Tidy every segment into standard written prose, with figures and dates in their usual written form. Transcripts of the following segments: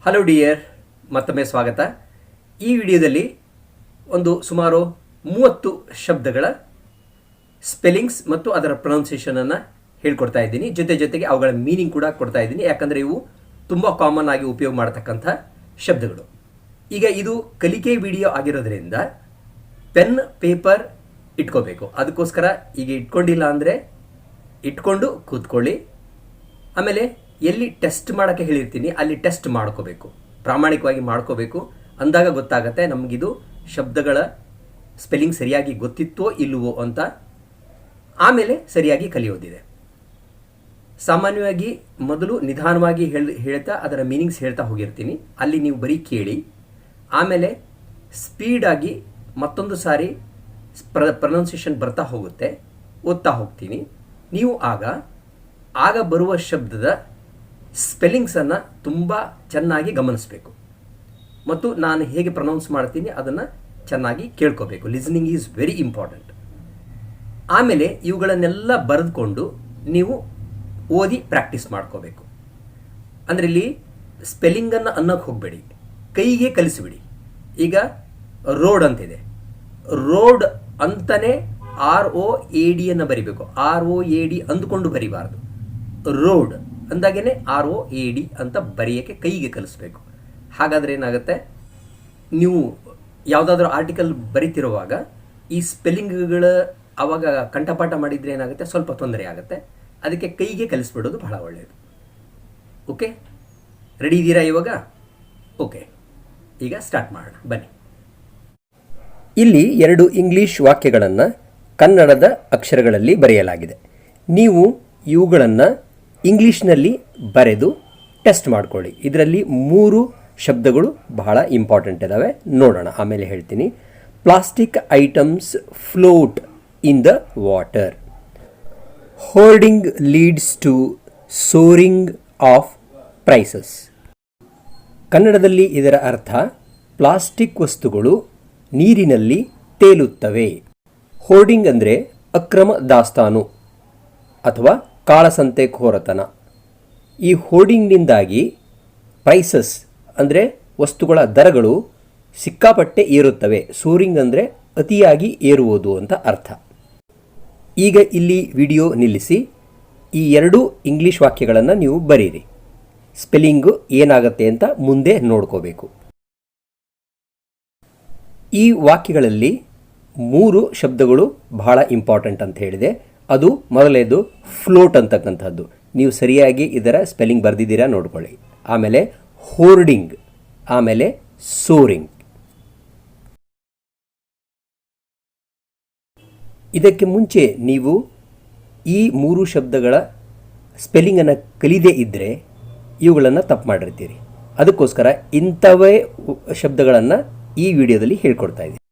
Hello dear, ಮತ್ತೊಮ್ಮೆ ಸ್ವಾಗತ. ಈ ವಿಡಿಯೋದಲ್ಲಿ ಒಂದು ಸುಮಾರು 30 ಶಬ್ದಗಳ ಸ್ಪೆಲ್ಲಿಂಗ್ಸ್ ಮತ್ತು ಅದರ ಪ್ರೊನೌನ್ಸಿಯೇಷನನ್ನು ಹೇಳ್ಕೊಡ್ತಾ ಇದ್ದೀನಿ. ಜೊತೆಗೆ ಅವುಗಳ ಮೀನಿಂಗ್ ಕೂಡ ಕೊಡ್ತಾ ಇದ್ದೀನಿ, ಯಾಕಂದರೆ ಇವು ತುಂಬ ಕಾಮನ್ ಆಗಿ ಉಪಯೋಗ ಮಾಡ್ತಕ್ಕಂಥ ಶಬ್ದಗಳು. ಈಗ ಇದು ಕಲಿಕೆ ವಿಡಿಯೋ ಆಗಿರೋದ್ರಿಂದ ಪೆನ್ ಪೇಪರ್ ಇಟ್ಕೋಬೇಕು. ಅದಕ್ಕೋಸ್ಕರ ಈಗ ಇಟ್ಕೊಂಡಿಲ್ಲ ಅಂದರೆ ಇಟ್ಕೊಂಡು ಕೂತ್ಕೊಳ್ಳಿ. ಆಮೇಲೆ ಎಲ್ಲಿ ಟೆಸ್ಟ್ ಮಾಡೋಕ್ಕೆ ಹೇಳಿರ್ತೀನಿ ಅಲ್ಲಿ ಟೆಸ್ಟ್ ಮಾಡ್ಕೋಬೇಕು, ಪ್ರಾಮಾಣಿಕವಾಗಿ ಮಾಡ್ಕೋಬೇಕು. ಅಂದಾಗ ಗೊತ್ತಾಗತ್ತೆ ನಮಗಿದು ಶಬ್ದಗಳ ಸ್ಪೆಲ್ಲಿಂಗ್ ಸರಿಯಾಗಿ ಗೊತ್ತಿತ್ತೋ ಇಲ್ಲವೋ ಅಂತ. ಆಮೇಲೆ ಸರಿಯಾಗಿ ಕಲಿಯೋದಿದೆ. ಸಾಮಾನ್ಯವಾಗಿ ಮೊದಲು ನಿಧಾನವಾಗಿ ಹೇಳ್ತಾ ಅದರ ಮೀನಿಂಗ್ಸ್ ಹೇಳ್ತಾ ಹೋಗಿರ್ತೀನಿ, ಅಲ್ಲಿ ನೀವು ಬರೀ ಕೇಳಿ. ಆಮೇಲೆ ಸ್ಪೀಡಾಗಿ ಮತ್ತೊಂದು ಸಾರಿ ಪ್ರೊನೌನ್ಸಿಯೇಷನ್ ಬರ್ತಾ ಹೋಗುತ್ತೆ, ಓದ್ತಾ ಹೋಗ್ತೀನಿ. ನೀವು ಆಗ ಬರುವ ಶಬ್ದದ ಸ್ಪೆಲ್ಲಿಂಗ್ಸನ್ನು ತುಂಬ ಚೆನ್ನಾಗಿ ಗಮನಿಸಬೇಕು ಮತ್ತು ನಾನು ಹೇಗೆ ಪ್ರೊನೌನ್ಸ್ ಮಾಡ್ತೀನಿ ಅದನ್ನು ಚೆನ್ನಾಗಿ ಕೇಳ್ಕೋಬೇಕು. Listening is very important. ಆಮೇಲೆ ಇವುಗಳನ್ನೆಲ್ಲ ಬರೆದುಕೊಂಡು ನೀವು ಓದಿ ಪ್ರಾಕ್ಟೀಸ್ ಮಾಡ್ಕೋಬೇಕು. ಅಂದರೆ ಇಲ್ಲಿ ಸ್ಪೆಲ್ಲಿಂಗನ್ನು ಅನ್ನೋಕ್ಕೆ ಹೋಗಬೇಡಿ, ಕೈಗೆ ಕಲಿಸಿಬಿಡಿ. ಈಗ ರೋಡ್ ಅಂತಿದೆ, ರೋಡ್ ಅಂತಲೇ ROAD ಅನ್ನು ಬರಿಬೇಕು. ROAD ಅಂದ್ಕೊಂಡು ಬರಿಬಾರ್ದು. ರೋಡ್ ಅಂದಾಗೇ ROAD ಅಂತ ಬರೆಯೋಕ್ಕೆ ಕೈಗೆ ಕಲಿಸ್ಬೇಕು. ಹಾಗಾದರೆ ಏನಾಗುತ್ತೆ, ನೀವು ಯಾವುದಾದ್ರೂ ಆರ್ಟಿಕಲ್ ಬರಿತಿರುವಾಗ ಈ ಸ್ಪೆಲ್ಲಿಂಗ್ಗಳ ಆವಾಗ ಕಂಠಪಾಠ ಮಾಡಿದರೆ ಏನಾಗುತ್ತೆ, ಸ್ವಲ್ಪ ತೊಂದರೆ ಆಗುತ್ತೆ. ಅದಕ್ಕೆ ಕೈಗೆ ಕಲಿಸ್ಬಿಡೋದು ಬಹಳ ಒಳ್ಳೆಯದು. ಓಕೆ, ರೆಡಿ ಇದ್ದೀರಾ ಇವಾಗ? ಓಕೆ, ಈಗ ಸ್ಟಾರ್ಟ್ ಮಾಡೋಣ ಬನ್ನಿ. ಇಲ್ಲಿ 2 ಇಂಗ್ಲಿಷ್ ವಾಕ್ಯಗಳನ್ನು ಕನ್ನಡದ ಅಕ್ಷರಗಳಲ್ಲಿ ಬರೆಯಲಾಗಿದೆ. ನೀವು ಇವುಗಳನ್ನು ಇಂಗ್ಲೀಷ್ನಲ್ಲಿ ಬರೆದು ಟೆಸ್ಟ್ ಮಾಡ್ಕೊಳ್ಳಿ. ಇದರಲ್ಲಿ 3 ಶಬ್ದಗಳು ಬಹಳ ಇಂಪಾರ್ಟೆಂಟ್ ಇದ್ದಾವೆ, ನೋಡೋಣ, ಆಮೇಲೆ ಹೇಳ್ತೀನಿ. Plastic items float in the water. Hoarding leads to soaring of prices. ಕನ್ನಡದಲ್ಲಿ ಇದರ ಅರ್ಥ ಪ್ಲಾಸ್ಟಿಕ್ ವಸ್ತುಗಳು ನೀರಿನಲ್ಲಿ ತೇಲುತ್ತವೆ. ಹೋರ್ಡಿಂಗ್ ಅಂದರೆ ಅಕ್ರಮ ದಾಸ್ತಾನು ಅಥವಾ ಕಾಳಸಂತೆಖೋರತನ. ಈ ಹೋರ್ಡಿಂಗ್ನಿಂದಾಗಿ ಪ್ರೈಸಸ್ ಅಂದರೆ ವಸ್ತುಗಳ ದರಗಳು ಸಿಕ್ಕಾಪಟ್ಟೆ ಏರುತ್ತವೆ. ಸೋರಿಂಗ್ ಅಂದರೆ ಅತಿಯಾಗಿ ಏರುವುದು ಅಂತ ಅರ್ಥ. ಈಗ ಇಲ್ಲಿ ವಿಡಿಯೋ ನಿಲ್ಲಿಸಿ ಈ 2 ಇಂಗ್ಲೀಷ್ ವಾಕ್ಯಗಳನ್ನು ನೀವು ಬರೀರಿ. ಸ್ಪೆಲ್ಲಿಂಗು ಏನಾಗುತ್ತೆ ಅಂತ ಮುಂದೆ ನೋಡ್ಕೋಬೇಕು. ಈ ವಾಕ್ಯಗಳಲ್ಲಿ 3 ಶಬ್ದಗಳು ಬಹಳ ಇಂಪಾರ್ಟೆಂಟ್ ಅಂತ ಹೇಳಿದೆ. ಅದು ಮೊದಲನೇದು ಫ್ಲೋಟ್ ಅಂತಕ್ಕಂಥದ್ದು. ನೀವು ಸರಿಯಾಗಿ ಇದರ ಸ್ಪೆಲ್ಲಿಂಗ್ ಬರೆದಿದ್ದೀರಾ ನೋಡ್ಕೊಳ್ಳಿ. ಆಮೇಲೆ ಹೋರ್ಡಿಂಗ್, ಆಮೇಲೆ ಸೋರಿಂಗ್. ಇದಕ್ಕೆ ಮುಂಚೆ ನೀವು ಈ 3 ಶಬ್ದಗಳ ಸ್ಪೆಲ್ಲಿಂಗನ್ನು ಕಲಿದೇ ಇದ್ದರೆ ಇವುಗಳನ್ನು ತಪ್ಪು ಮಾಡಿರ್ತೀರಿ. ಅದಕ್ಕೋಸ್ಕರ ಇಂಥವೇ ಶಬ್ದಗಳನ್ನು ಈ ವಿಡಿಯೋದಲ್ಲಿ ಹೇಳ್ಕೊಡ್ತಾ ಇದ್ದೀನಿ.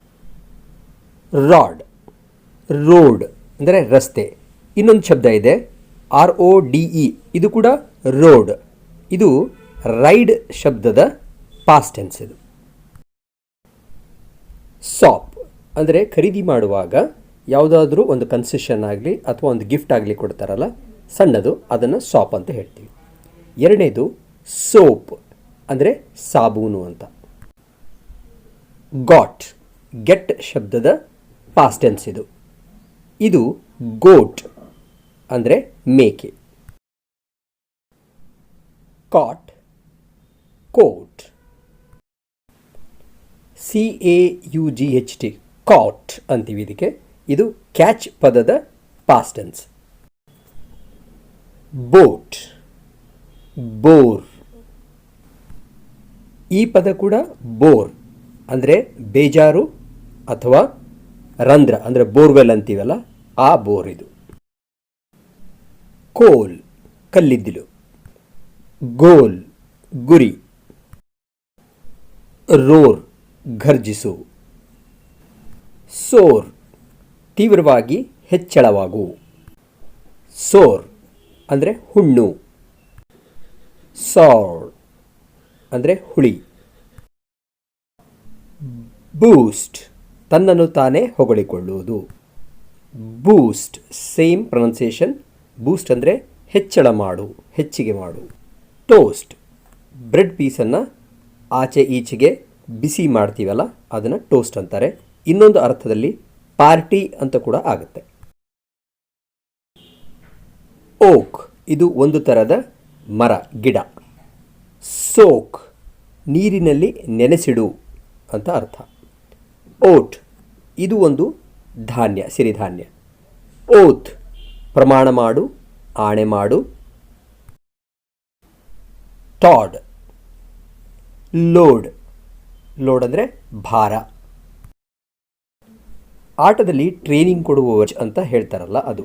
ರಾಡ್, ರೋಡ್ ಅಂದರೆ ರಸ್ತೆ. ಇನ್ನೊಂದು ಶಬ್ದ ಇದೆ RODE, ಇದು ಕೂಡ ರೋಡ್. ಇದು ರೈಡ್ ಶಬ್ದದ ಪಾಸ್ಟ್ ಟೆನ್ಸ್. ಇದು ಸಾಪ್ ಅಂದರೆ ಖರೀದಿ ಮಾಡುವಾಗ ಯಾವುದಾದ್ರೂ ಒಂದು ಕನ್ಸೆಷನ್ ಆಗಲಿ ಅಥವಾ ಒಂದು ಗಿಫ್ಟ್ ಆಗಲಿ ಕೊಡ್ತಾರಲ್ಲ ಸಣ್ಣದು, ಅದನ್ನು ಸಾಪ್ ಅಂತ ಹೇಳ್ತೀವಿ. ಎರಡನೇದು ಸೋಪ್ ಅಂದರೆ ಸಾಬೂನು ಅಂತ. ಗಾಟ್, ಗೆಟ್ ಶಬ್ದದ ಪಾಸ್ಟ್ ಟೆನ್ಸ್ ಇದು. ಇದು ಗೋಟ್ ಅಂದರೆ ಮೇಕೆ. ಕಾಟ್, ಕೋಟ್. CAUGHT, ಕಾಟ್ ಅಂತೀವಿ ಇದಕ್ಕೆ. ಇದು ಕ್ಯಾಚ್ ಪದದ ಪಾಸ್ಟ್ ಟೆನ್ಸ್. Boat, bore. ಈ ಪದ ಕೂಡ ಬೋರ್ ಅಂದರೆ ಬೇಜಾರು ಅಥವಾ ರಂಧ್ರ ಅಂದರೆ ಬೋರ್ವೆಲ್ ಅಂತೀವಲ್ಲ, ಆ ಬೋರ್ ಇದು. ಕೋಲ್, ಕಲ್ಲಿದ್ದಿಲು. ಗೋಲ್, ಗುರಿ. ರೋರ್, ಘರ್ಜಿಸು. ಸೋರ್, ತೀವ್ರವಾಗಿ ಹೆಚ್ಚಳವಾಗು. ಸೋರ್ ಅಂದರೆ ಹುಣ್ಣು. ಸಾರ್ ಅಂದರೆ ಹುಳಿ. ಬೂಸ್ಟ್, ತನ್ನನ್ನು ತಾನೇ ಹೊಗಳಿಕೊಳ್ಳುವುದು. ಬೂಸ್ಟ್, ಸೇಮ್ ಪ್ರೊನೌನ್ಸಿಯೇಷನ್. ಬೂಸ್ಟ್ ಅಂದರೆ ಹೆಚ್ಚಳ ಮಾಡು, ಹೆಚ್ಚಿಗೆ ಮಾಡು. ಟೋಸ್ಟ್, ಬ್ರೆಡ್ ಪೀಸನ್ನು ಆಚೆ ಈಚೆಗೆ ಬಿಸಿ ಮಾಡ್ತೀವಲ್ಲ ಅದನ್ನು ಟೋಸ್ಟ್ ಅಂತಾರೆ. ಇನ್ನೊಂದು ಅರ್ಥದಲ್ಲಿ ಪಾರ್ಟಿ ಅಂತ ಕೂಡ ಆಗುತ್ತೆ. ಓಕ್ ಇದು ಒಂದು ಥರದ ಮರ, ಗಿಡ. ಸೋಕ್ ನೀರಿನಲ್ಲಿ ನೆನೆಸಿಡು ಅಂತ ಅರ್ಥ. ಓಟ್ ಇದು ಒಂದು ಧಾನ್ಯ, ಸಿರಿಧಾನ್ಯ. ಓತ್ ಪ್ರಮಾಣ ಮಾಡು, ಆಣೆ ಮಾಡು. ಟಾಡ್ ಲೋಡ್, ಲೋಡ್ ಅಂದರೆ ಭಾರ. ಆಟದಲ್ಲಿ ಟ್ರೈನಿಂಗ್ ಕೊಡುವ ಅಂತ ಹೇಳ್ತಾರಲ್ಲ ಅದು.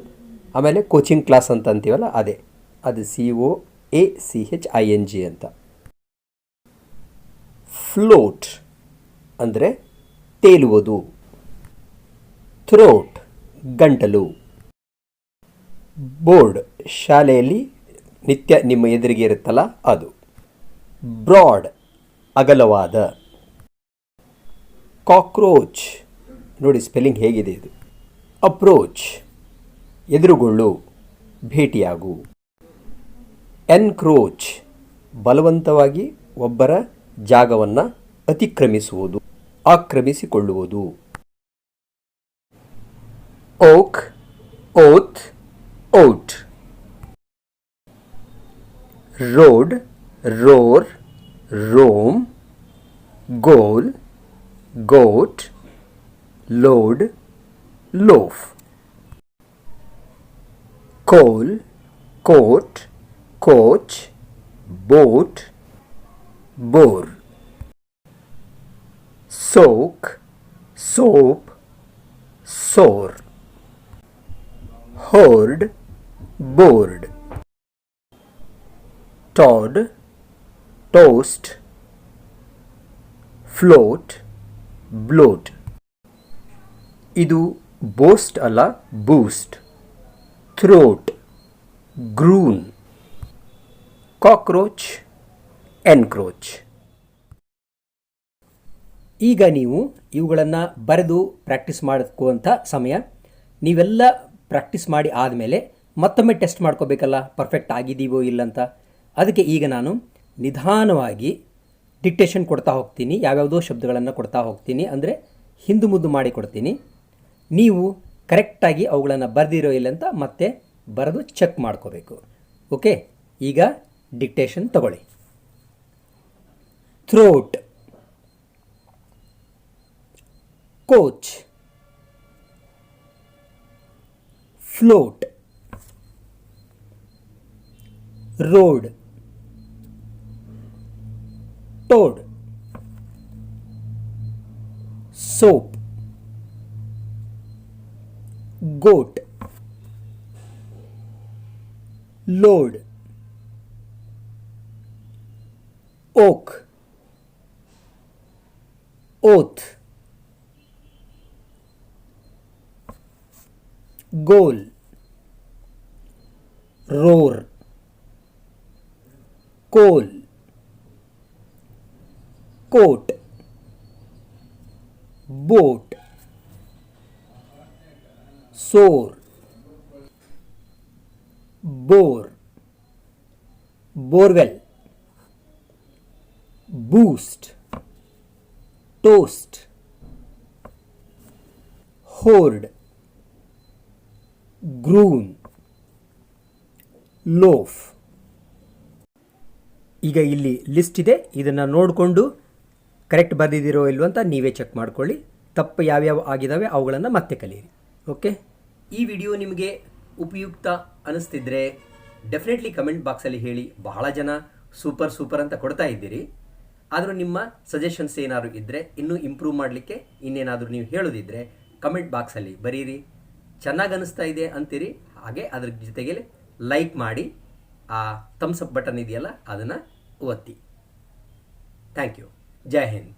ಆಮೇಲೆ ಕೋಚಿಂಗ್ ಕ್ಲಾಸ್ ಅಂತ ಅಂತೀವಲ್ಲ ಅದೇ, ಅದು COACHING ಅಂತ. ಫ್ಲೋಟ್ ಅಂದರೆ ತೇಲುವುದು. ಥ್ರೋಟ್ ಗಂಟಲು. ಬೋರ್ಡ್ ಶಾಲೆಯಲ್ಲಿ ನಿತ್ಯ ನಿಮ್ಮ ಎದುರಿಗೆ ಇರುತ್ತಲ್ಲ ಅದು. ಬ್ರಾಡ್ ಅಗಲವಾದ. ಕಾಕ್ರೋಚ್ ನೋಡಿ ಸ್ಪೆಲ್ಲಿಂಗ್ ಹೇಗಿದೆ ಇದು. ಅಪ್ರೋಚ್ ಎದುರುಗೊಳ್ಳು, ಭೇಟಿಯಾಗು. ಎನ್ಕ್ರೋಚ್ ಬಲವಂತವಾಗಿ ಒಬ್ಬರ ಜಾಗವನ್ನು ಅತಿಕ್ರಮಿಸುವುದು, ಆಕ್ರಮಿಸಿಕೊಳ್ಳುವುದು. Oak, oath, oat. Road, roar, roam. Goal, goat. Load, loaf. Coal, coat, coach. Boat, boar. Soak, soap, soar. Hoard, board. Toad, toast. Float, bloat. ಇದು ಬೋಸ್ಟ್ ಅಲ್ಲ, boost. Throat, groan. Cockroach, encroach. ಈಗ ನೀವು ಇವುಗಳನ್ನು ಬರೆದು ಪ್ರಾಕ್ಟೀಸ್ ಮಾಡ್ಕೋವಂಥ ಸಮಯ. ನೀವೆಲ್ಲ practice ಮಾಡಿ ಆದಮೇಲೆ ಮತ್ತೊಮ್ಮೆ ಟೆಸ್ಟ್ ಮಾಡ್ಕೋಬೇಕಲ್ಲ, ಪರ್ಫೆಕ್ಟ್ ಆಗಿದ್ದೀವೋ ಇಲ್ಲಂತ. ಅದಕ್ಕೆ ಈಗ ನಾನು ನಿಧಾನವಾಗಿ ಡಿಕ್ಟೇಷನ್ ಕೊಡ್ತಾ ಹೋಗ್ತೀನಿ, ಯಾವ್ಯಾವುದೋ ಶಬ್ದಗಳನ್ನು ಕೊಡ್ತಾ ಹೋಗ್ತೀನಿ, ಅಂದರೆ ಹಿಂದು ಮುದ್ದು ಮಾಡಿ ಕೊಡ್ತೀನಿ. ನೀವು ಕರೆಕ್ಟಾಗಿ ಅವುಗಳನ್ನು ಬರೆದಿರೋ ಇಲ್ಲಂತ ಮತ್ತೆ ಬರೆದು ಚೆಕ್ ಮಾಡ್ಕೋಬೇಕು. ಓಕೆ, ಈಗ ಡಿಕ್ಟೇಷನ್ ತಗೊಳ್ಳಿ. Throat, coach, float, road, toad, soap, goat, load, oak, oath, goal, roar, coal, coat, boat, soar, bore, borewell, boost, toast, hoard, groon, loaf. ಈಗ ಇಲ್ಲಿ ಲಿಸ್ಟ್ ಇದೆ, ಇದನ್ನು ನೋಡಿಕೊಂಡು ಕರೆಕ್ಟ್ ಬರೆದಿದ್ದೀರೋ ಇಲ್ವೋ ಅಂತ ನೀವೇ ಚೆಕ್ ಮಾಡ್ಕೊಳ್ಳಿ. ತಪ್ಪು ಯಾವ್ಯಾವ ಆಗಿದ್ದಾವೆ ಅವುಗಳನ್ನು ಮತ್ತೆ ಕಲಿಯಿರಿ. ಓಕೆ, ಈ ವಿಡಿಯೋ ನಿಮಗೆ ಉಪಯುಕ್ತ ಅನಿಸ್ತಿದ್ರೆ ಡೆಫಿನೆಟ್ಲಿ ಕಮೆಂಟ್ ಬಾಕ್ಸಲ್ಲಿ ಹೇಳಿ. ಬಹಳ ಜನ ಸೂಪರ್ ಸೂಪರ್ ಅಂತ ಕೊಡ್ತಾ ಇದ್ದೀರಿ. ಆದರೂ ನಿಮ್ಮ ಸಜೆಷನ್ಸ್ ಏನಾದರೂ ಇದ್ದರೆ, ಇನ್ನೂ ಇಂಪ್ರೂವ್ ಮಾಡಲಿಕ್ಕೆ ಇನ್ನೇನಾದರೂ ನೀವು ಹೇಳೋದಿದ್ದರೆ ಕಮೆಂಟ್ ಬಾಕ್ಸಲ್ಲಿ ಬರೀರಿ. ಚೆನ್ನಾಗಿ ಅನಿಸ್ತಾ ಇದೆ ಅಂತೀರಿ, ಹಾಗೆ ಅದ್ರ ಜೊತೆಗೆ ಲೈಕ್ ಮಾಡಿ, ಆ ಥಮ್ಸ್ ಅಪ್ ಬಟನ್ ಇದೆಯಲ್ಲ ಅದನ್ನು ಒತ್ತಿ. Thank you. ಜೈ ಹಿಂದ್.